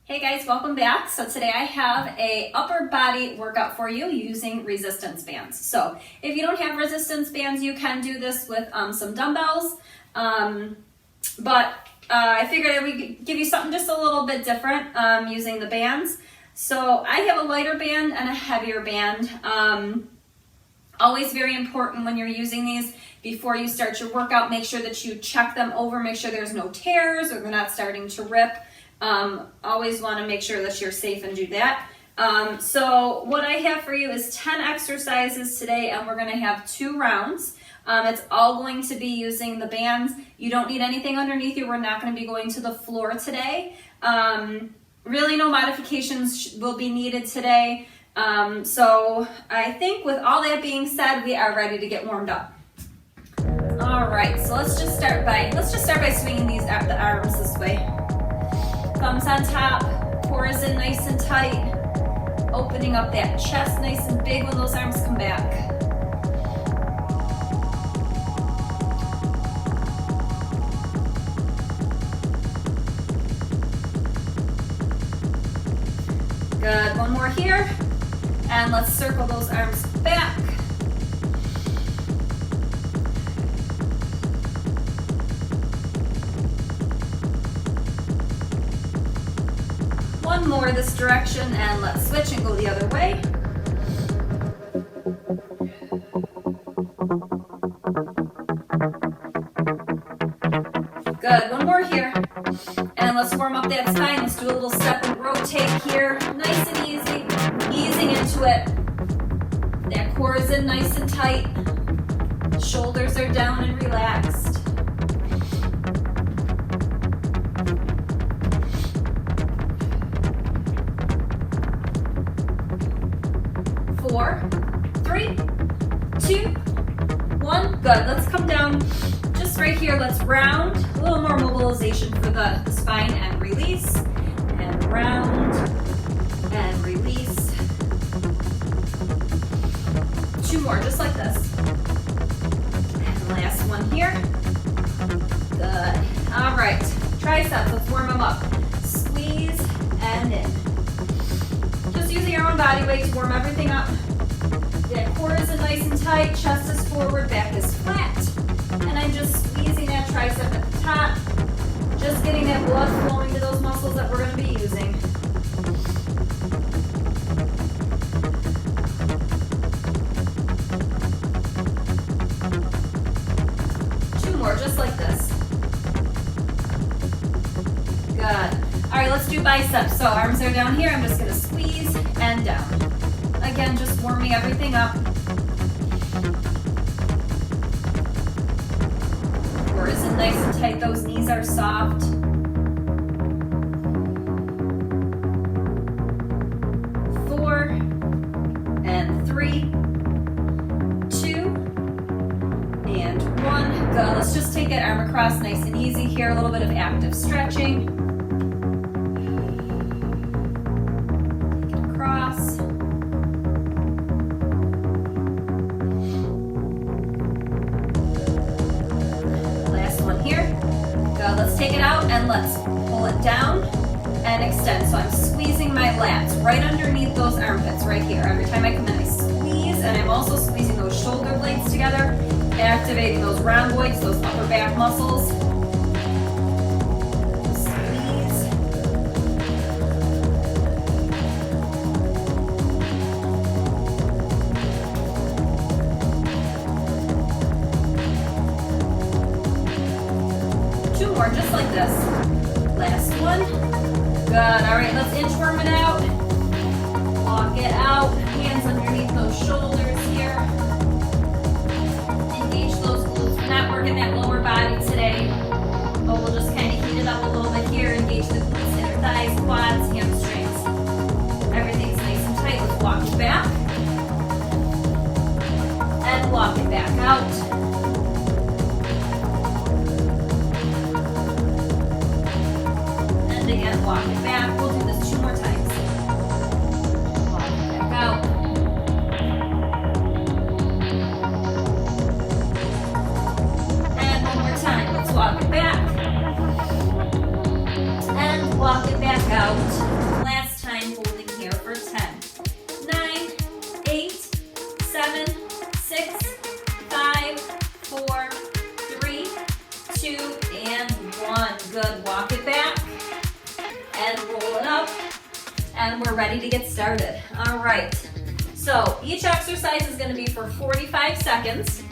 Hey guys, welcome back. So today I have a upper body workout for you using resistance bands. So if you don't have resistance bands, you can do this with some dumbbells. But I figured I would give you something just a little bit different using the bands. So I have a lighter band and a heavier band. Always very important when you're using these, before you start your workout, make sure that you check them over, make sure there's no tears or they're not starting to rip. Always want to make sure that you're safe and do that. So what I have for you is 10 exercises today, and we're going to have 2 rounds. It's all going to be using the bands. You don't need anything underneath you. We're not going to be going to the floor today. Really no modifications will be needed today. So I think with all that being said, we are ready to get warmed up. All right, so let's just start by swinging the arms this way. Thumbs on top, core is in nice and tight, opening up that chest nice and big when those arms come back. Good, one more here, and let's circle those arms back. One more this direction, and let's switch and go the other way. Good, one more here. And let's warm up that spine. Let's do a little step and rotate here. Nice and easy, easing into it. That core is in nice and tight. Shoulders are down and relaxed. 4, 3, 2, 1. Good. Let's come down just right here. Let's round. A little more mobilization for the spine, and release. And round. And release. 2 more, just like this. And last one here. Good. All right. Triceps. Let's warm them up. Squeeze and in. Just using our own body weight to warm everything up. That core is nice and tight, chest is forward, back is flat. And I'm just squeezing that tricep at the top. Just getting that blood flowing to those muscles that we're going to be using. Two more, just like this. Good. All right, let's do biceps. So arms are down here. I'm just going to squeeze and down. Again, just warming everything up. Core is nice and tight. Those knees are soft. 4 and 3, 2 and 1. Good. Let's just take that arm across nice and easy here. A little bit of active stretching. Let's take it out and let's pull it down and extend. So I'm squeezing my lats right underneath those armpits right here. Every time I come in, I squeeze, and I'm also squeezing those shoulder blades together, activating those rhomboids, those upper back muscles. Squeeze. Just like this. Last one. Good. All right, let's inchworm it out. Walk it out. Hands underneath those shoulders here. Engage those glutes. We're not working that lower body today, but we'll just kind of heat it up a little bit here. Engage the glutes, inner thighs, quads, hamstrings. Everything's nice and tight. Let's walk it back. And walk it back out. Again, walk it back. We'll do this 2 more times. Walk it back out. And 1 more time. Let's walk it back. And walk it back out. and we're ready to get started. All right, so each exercise is going to be for 45 seconds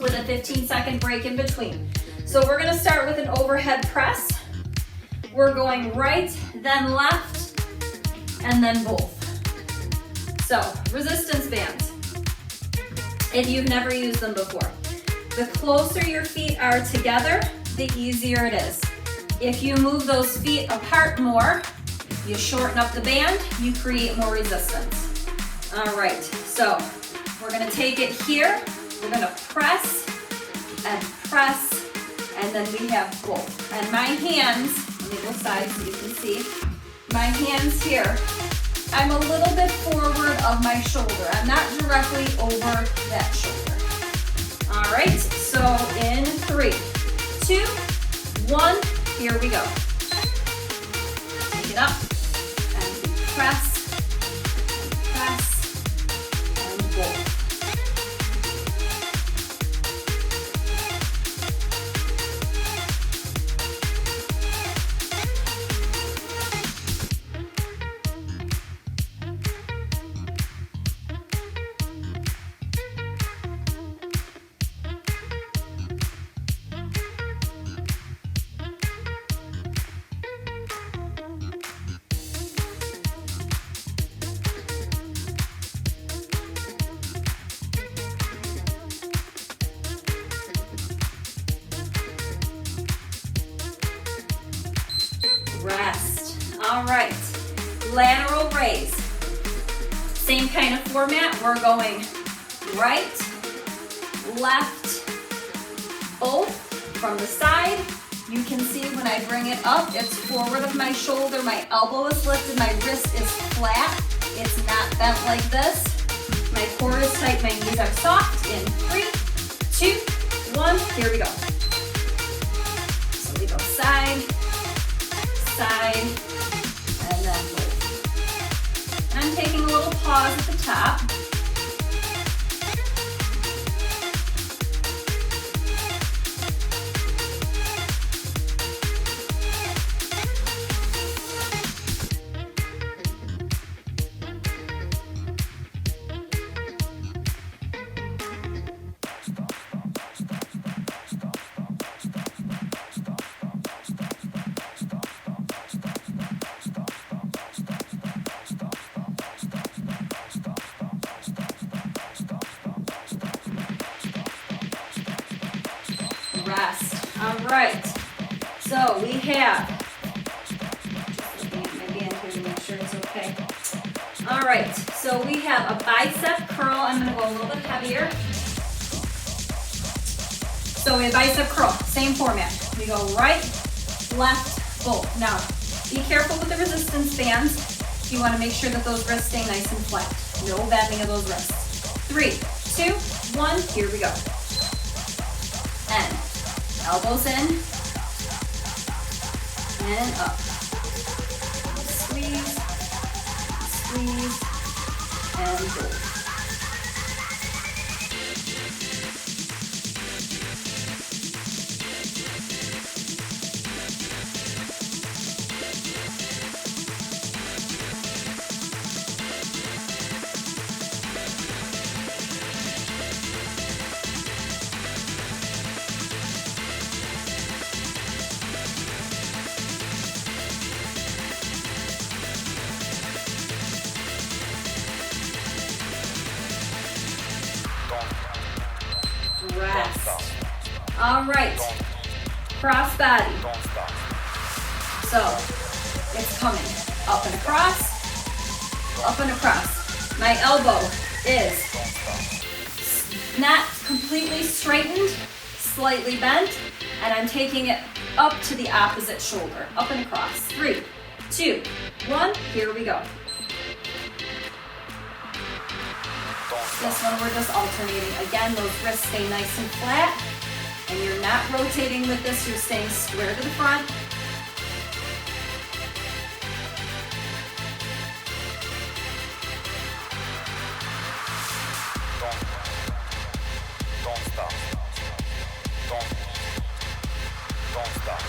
with a 15-second break in between. So we're going to start with an overhead press. We're going right, then left, and then both. So resistance bands, if you've never used them before. The closer your feet are together, the easier it is. If you move those feet apart more, you shorten up the band, you create more resistance. All right, so we're gonna take it here, we're gonna press, and then we have both. And my hands, let me go side so you can see, my hands here, I'm a little bit forward of my shoulder. I'm not directly over that shoulder. All right, so in 3, 2, 1, here we go. Take it up, and we press, and both. Rest. All right, lateral raise. Same kind of format. We're going right, left, both from the side. You can see when I bring it up, it's forward of my shoulder, my elbow is lifted, my wrist is flat. It's not bent like this. My core is tight, my knees are soft. In 3, 2, 1, here we go. So we go side, and then both. I'm taking a little pause at the top. Rest. All right. So we have, just looking at my band here to make sure it's okay. All right. So we have a bicep curl. I'm going to go a little bit heavier. So we have bicep curl, same format. We go right, left, both. Now, be careful with the resistance bands. You want to make sure that those wrists stay nice and flat. No bending of those wrists. 3, 2, 1, here we go. And elbows in, and up. Squeeze, and go. Rest. All right, cross body. So it's coming up and across, up and across. My elbow is not completely straightened, slightly bent, and I'm taking it up to the opposite shoulder, up and across. 3, 2, 1, here we go. This one we're just alternating. Again, those wrists stay nice and flat, and you're not rotating with this, you're staying square to the front. Don't stop. Don't stop.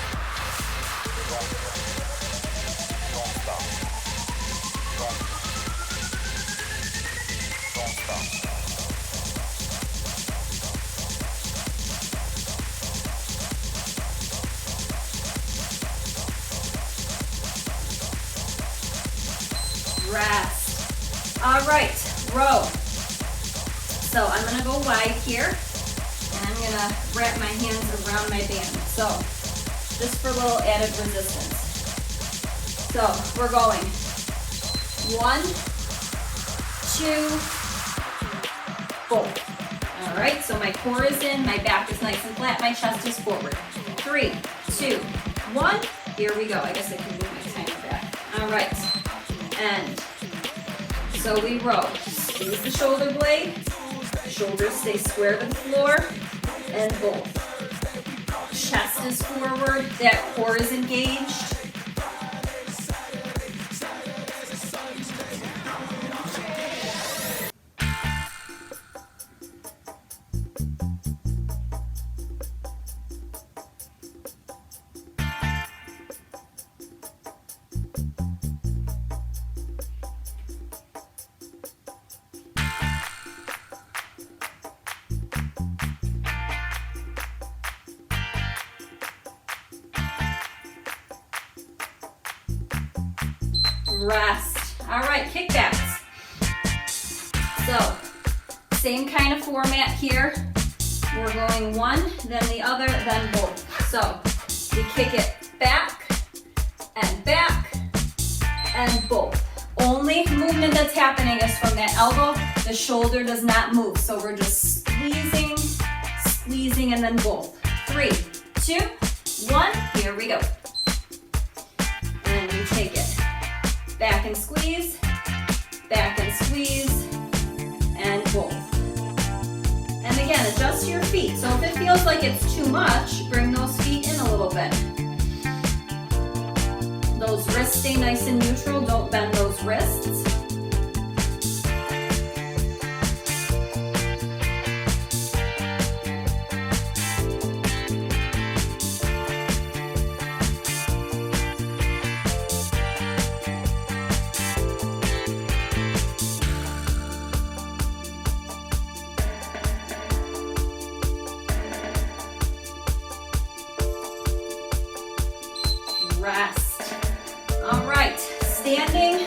Don't stop. Rest. All right, row. So I'm gonna go wide here, and I'm gonna wrap my hands around my band. So just for a little added resistance. So we're going 1, 2, both. All right, so my core is in, my back is nice and flat, my chest is forward. 3, 2, 1, here we go. I guess I can move my timer back. All right, and so we row. Squeeze the shoulder blade, shoulders stay square to the floor, and both. Chest is forward, that core is engaged. Rest. All right, kickbacks. So, same kind of format here. We're going one, then the other, then both. So, we kick it back, and both. Only movement that's happening is from that elbow. The shoulder does not move. So we're just squeezing, squeezing, and then both. 3, 2, 1, here we go. And you take it. Back and squeeze, and both. And again, adjust your feet. So if it feels like it's too much, bring those feet in a little bit. Those wrists stay nice and neutral. Don't bend those wrists. Rest. All right, standing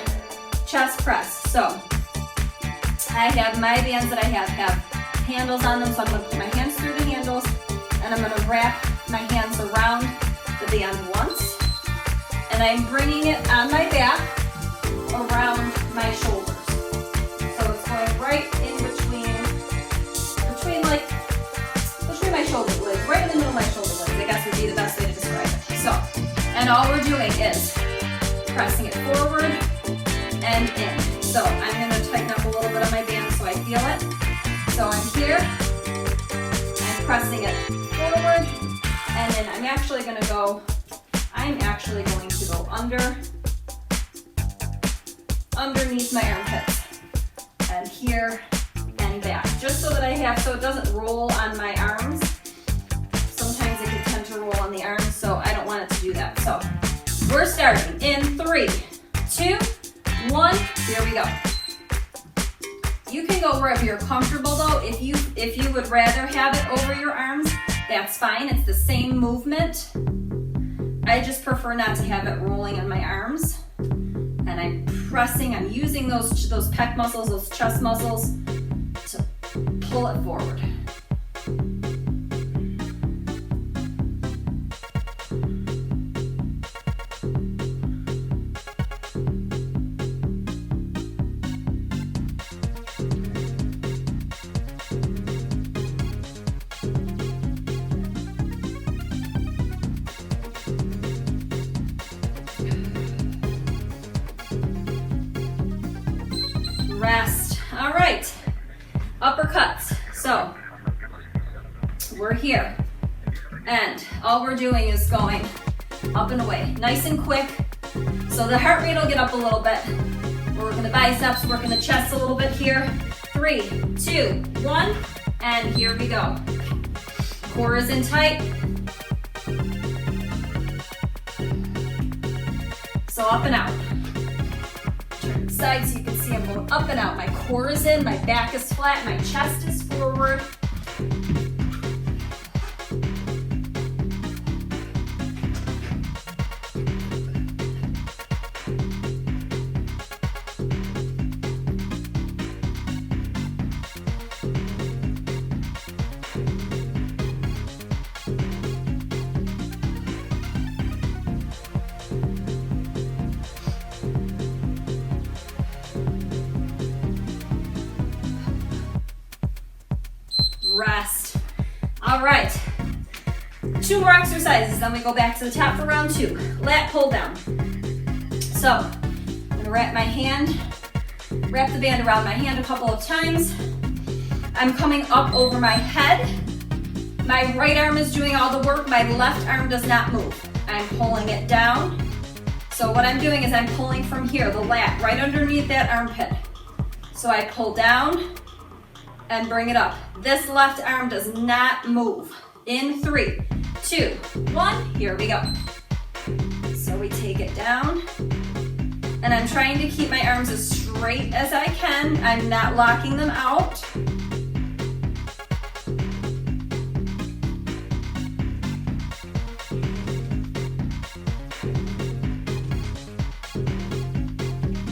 chest press. So I have my bands that I have handles on them, so I'm going to put my hands through the handles, and I'm going to wrap my hands around the band once, and I'm bringing it on my back around my shoulders. So it's going right in between my shoulder blades, right in the middle of my shoulder blades, I guess would be the best way to describe it. So, and all we're doing is pressing it forward and in. So I'm going to tighten up a little bit of my band so I feel it. So I'm here, I'm pressing it forward, and then I'm actually going to go underneath my armpits, and here and back, just so that I have, so it doesn't roll on my arms. Sometimes it can tend to roll on the arms, so I don't want it to do that. So we're starting in 3, 2, 1, here we go. You can go wherever you're comfortable though. If you would rather have it over your arms, that's fine. It's the same movement. I just prefer not to have it rolling on my arms. And I'm pressing, I'm using those pec muscles, those chest muscles to pull it forward. Rest. All right, uppercuts. So we're here, and all we're doing is going up and away, nice and quick. So the heart rate will get up a little bit. We're working the biceps, working the chest a little bit here. 3, 2, 1, and here we go. Core is in tight. So up and out. side so you can see I'm going up and out. My core is in, my back is flat, my chest is forward. Rest. All right, 2 more exercises, then we go back to the top for round 2. Lat pull down. So I'm gonna wrap the band around my hand a couple of times. I'm coming up over my head. My right arm is doing all the work, my left arm does not move. I'm pulling it down. So what I'm doing is I'm pulling from here, the lat, right underneath that armpit. So I pull down and bring it up. This left arm does not move. In 3, 2, 1, here we go. So we take it down, and I'm trying to keep my arms as straight as I can. I'm not locking them out.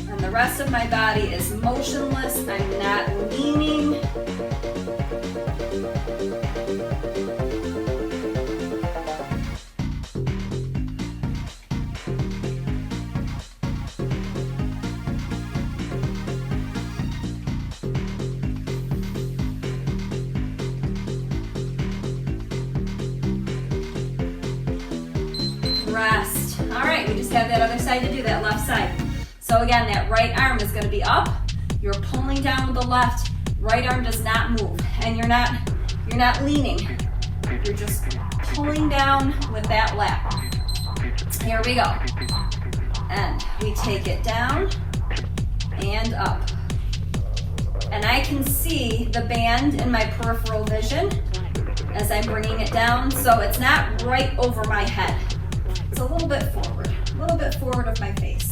And the rest of my body is motionless. I'm not leaning. Rest. All right, we just have that other side to do, that left side. So again, that right arm is going to be up. You're pulling down with the left. Right arm does not move, and you're not leaning. You're just pulling down with that lat. Here we go. And we take it down and up. And I can see the band in my peripheral vision as I'm bringing it down, so it's not right over my head. It's a little bit forward of my face.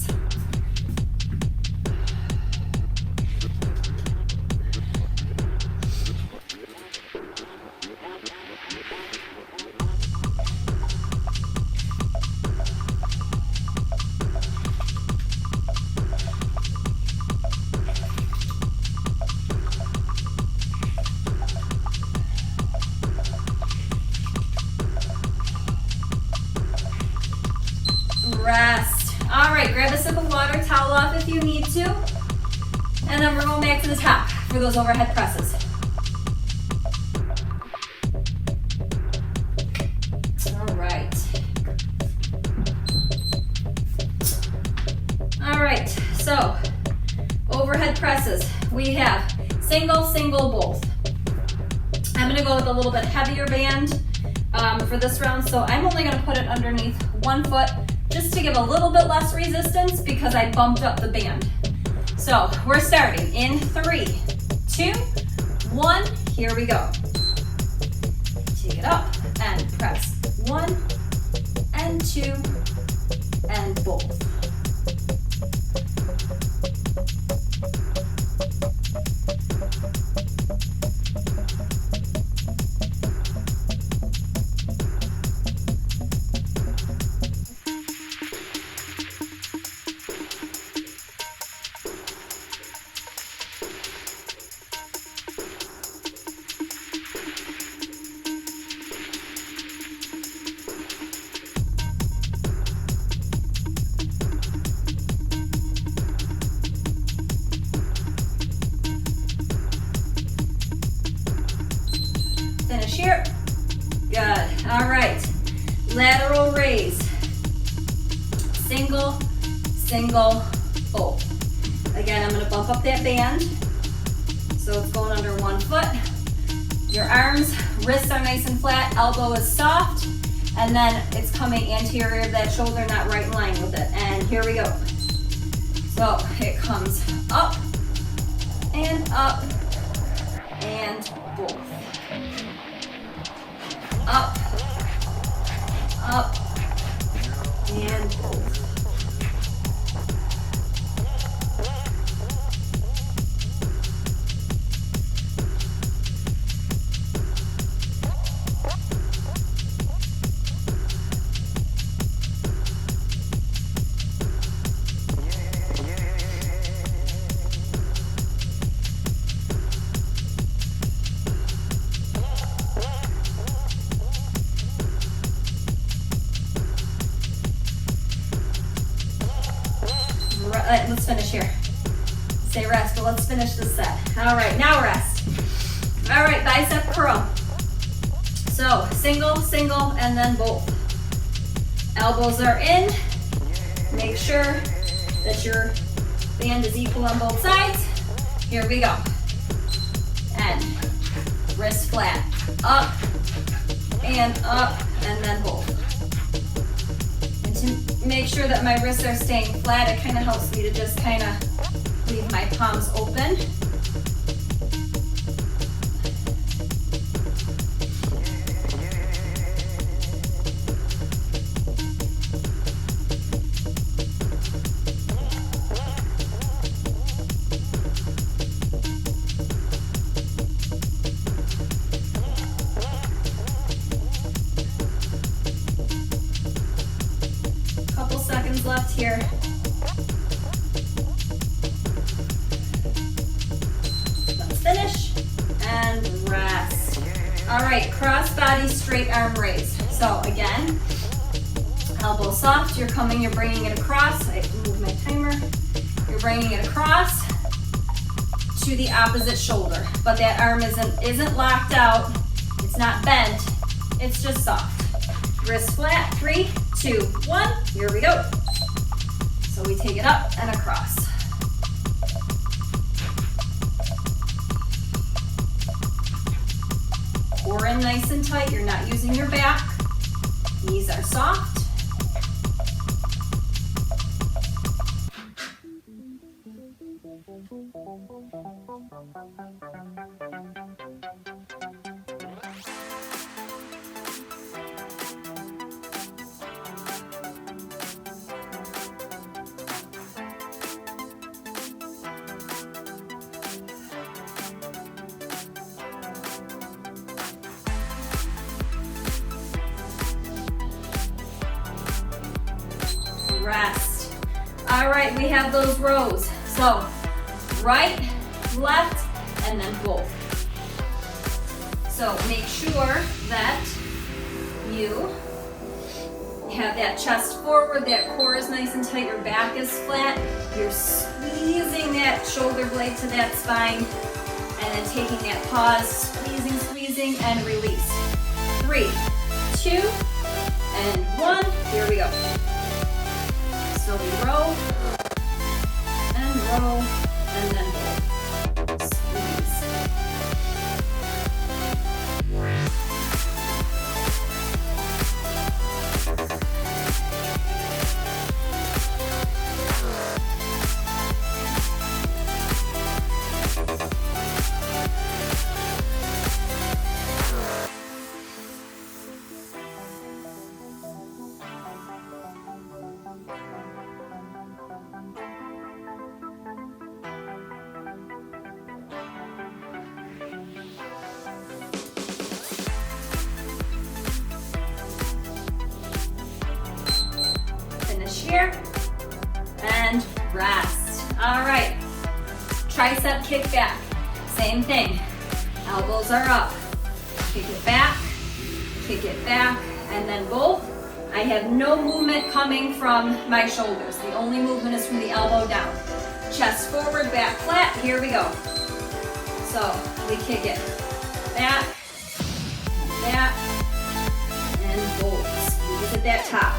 Rest. All right, grab a sip of water, towel off if you need to. And then we're going back to the top for those overhead presses. All right. All right, so overhead presses. We have single, single, both. I'm gonna go with a little bit heavier band for this round, so I'm only gonna put it underneath 1 foot, just to give a little bit less resistance because I bumped up the band. So we're starting in 3, 2, 1, here we go. Take it up and press 1 and 2 and both. Here. Good. All right. Lateral raise. Single, single, both. Again, I'm going to bump up that band. So it's going under 1 foot. Your arms, wrists are nice and flat, elbow is soft, and then it's coming anterior of that shoulder, not right in line with it. And here we go. So it comes up and both. Up, and both. let's finish here. Say rest, but let's finish this set. All right, now rest. All right, bicep curl. So single, single, and then both. Elbows are in. Make sure that your band is equal on both sides. Here we go. And wrist flat. Up, and then both. And to make sure that my wrists are staying flat, it kind of helps me to just kind of leave my palms open. Left here. Let's finish and rest. All right, cross body straight arm raise. So again, elbow soft, you're bringing it across. I can move my timer. You're bringing it across to the opposite shoulder, but that arm isn't locked out. It's not bent. It's just soft. Wrist flat. 3, 2, 1. Here we go. So we take it up and across. Core in nice and tight. You're not using your back. Knees are soft. Rest. All right, we have those rows. So right, left, and then both. So make sure that you have that chest forward, that core is nice and tight, your back is flat. You're squeezing that shoulder blade to that spine, and then taking that pause, squeezing, and release. 3, 2, and 1. Here we go. So we row, and then roll. Squeeze. Here and rest. All right, tricep kickback, same thing. Elbows are up, kick it back, and then both. I have no movement coming from my shoulders. The only movement is from the elbow down. Chest forward, back flat. Here we go. So we kick it back, and both. Squeeze at that top.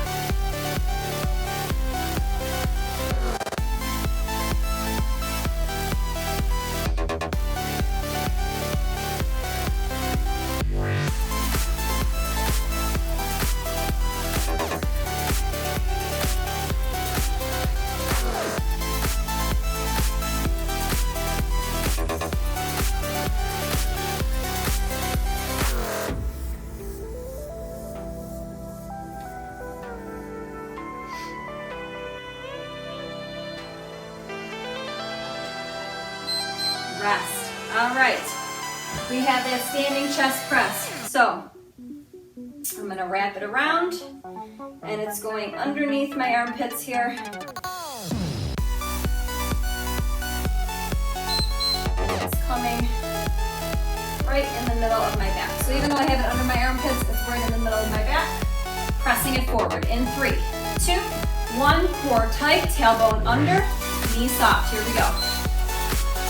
Rest. All right. We have that standing chest press. So I'm going to wrap it around, and it's going underneath my armpits here. And it's coming right in the middle of my back. So even though I have it under my armpits, it's right in the middle of my back. Pressing it forward in 3, 2, 1. Core tight, tailbone under. knee soft, here we go.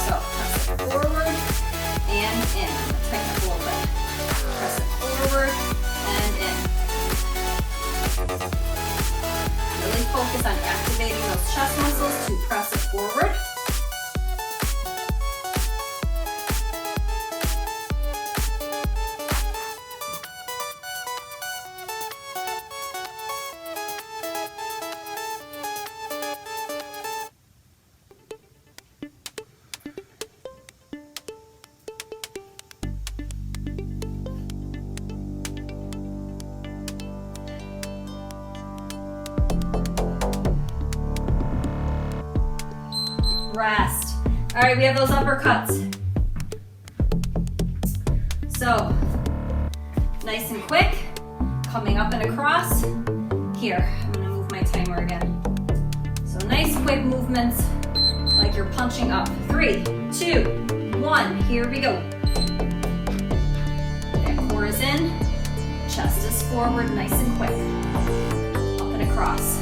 So press it forward and in. Tighten up a little bit. Press it forward and in. Really focus on activating those chest muscles to press it forward. Rest. All right, we have those uppercuts. So, nice and quick, coming up and across. Here, I'm gonna move my timer again. So nice quick movements, like you're punching up. 3, 2, 1, here we go. That core is in, chest is forward, nice and quick. Up and across.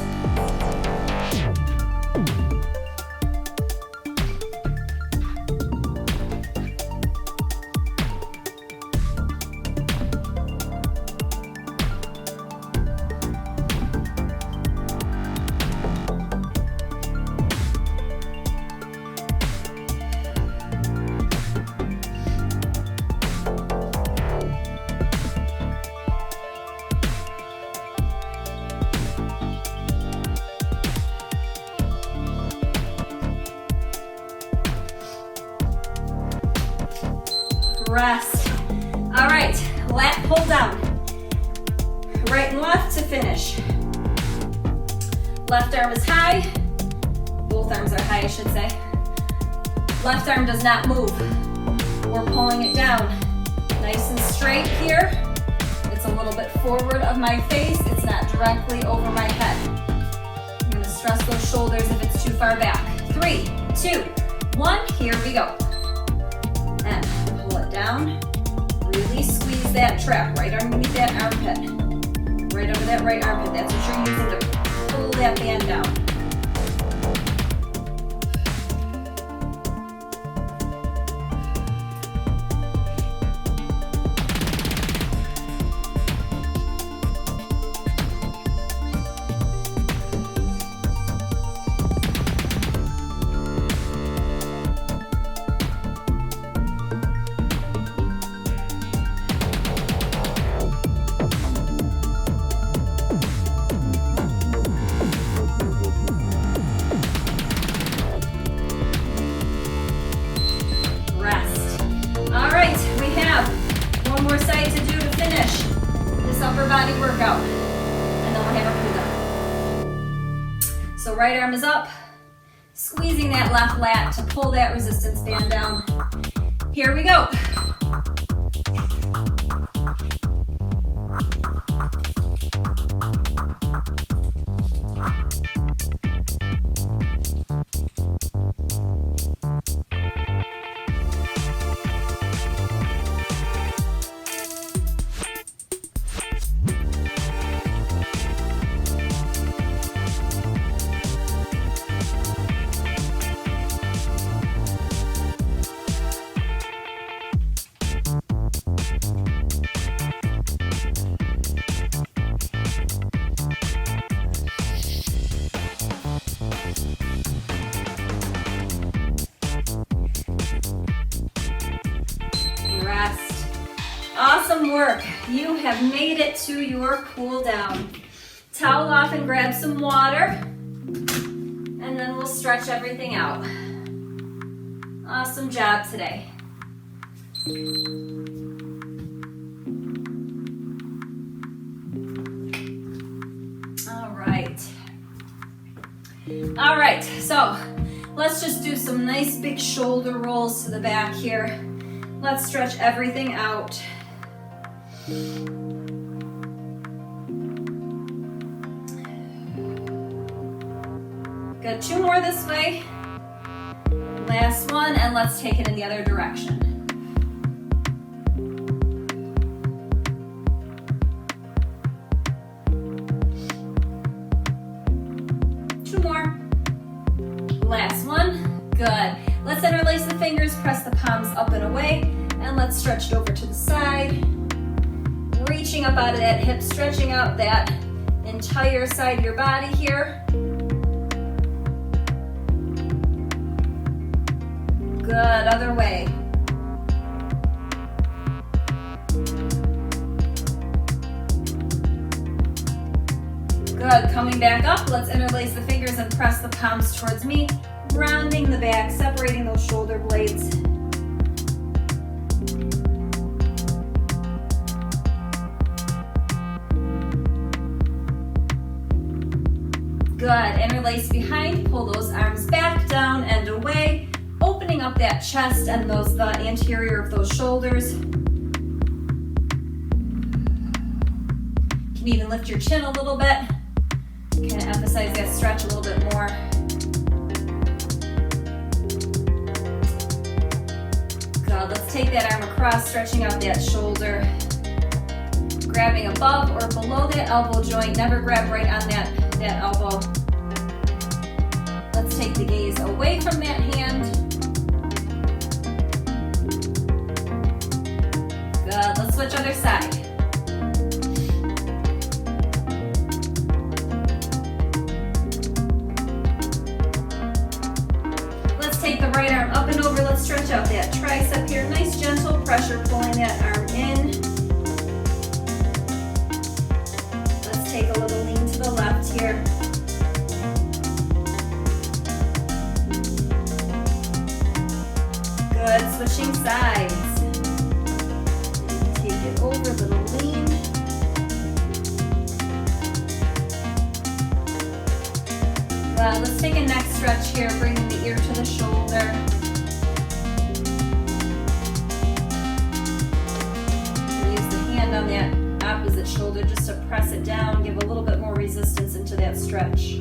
Rest. All right, lat pull down. Right and left to finish. Left arm is high. Both arms are high, I should say. Left arm does not move. We're pulling it down. Nice and straight here. It's a little bit forward of my face. It's not directly over my head. I'm gonna stress those shoulders if it's too far back. 3, 2, 1, here we go. And pull it down. Really squeeze that trap right underneath that armpit. Right over that right armpit. That's what you're using to pull that band down. Body workout, and then we'll have a cool down. So right arm is up, squeezing that left lat to pull that resistance band down. Here we go. Awesome work. You have made it to your cool down. Towel off and grab some water, and then we'll stretch everything out. Awesome job today. All right, so let's just do some nice big shoulder rolls to the back here. Let's stretch everything out. Good, 2 more this way. Last one, and let's take it in the other direction. Last one, good. Let's interlace the fingers, press the palms up and away, and let's stretch it over to the side. Reaching up out of that hip, stretching out that entire side of your body here. Good, other way. Good, coming back up, let's interlace the fingers and press the palms towards me, rounding the back, separating those shoulder blades. Good, interlace behind, pull those arms back, down and away, opening up that chest and the anterior of those shoulders. You can even lift your chin a little bit, kind of emphasize that stretch a little bit more. Good, let's take that arm across, stretching out that shoulder, grabbing above or below that elbow joint, never grab right on that elbow. Let's take the gaze away from that hand. Good, let's switch other side. Let's take the right arm up and over, let's stretch out that tricep here. Nice gentle pressure, pulling that arm in. Let's take a little lean to the left here. Good, switching sides. Take it over, little lean. Well, let's take a neck stretch here, bringing the ear to the shoulder. Use the hand on that opposite shoulder just to press it down, give a little bit more resistance into that stretch.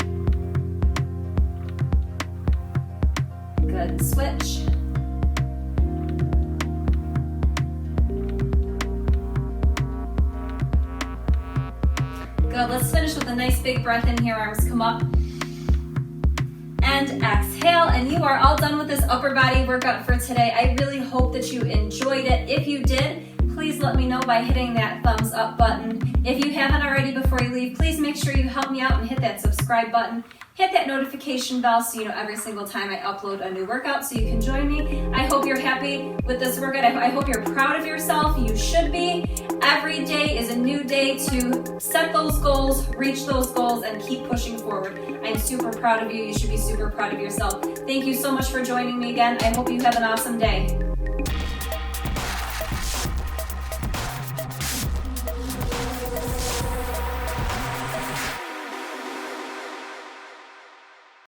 Good, switch. Good, let's finish with a nice big breath in here, arms come up. And exhale, and you are all done with this upper body workout for today. I really hope that you enjoyed it. If you did, please let me know by hitting that thumbs up button. If you haven't already before you leave, please make sure you help me out and hit that subscribe button. Hit that notification bell so you know every single time I upload a new workout so you can join me. I hope you're happy with this workout. I hope you're proud of yourself. You should be. Every day is a new day to set those goals, reach those goals, and keep pushing forward. I'm super proud of you. You should be super proud of yourself. Thank you so much for joining me again. I hope you have an awesome day.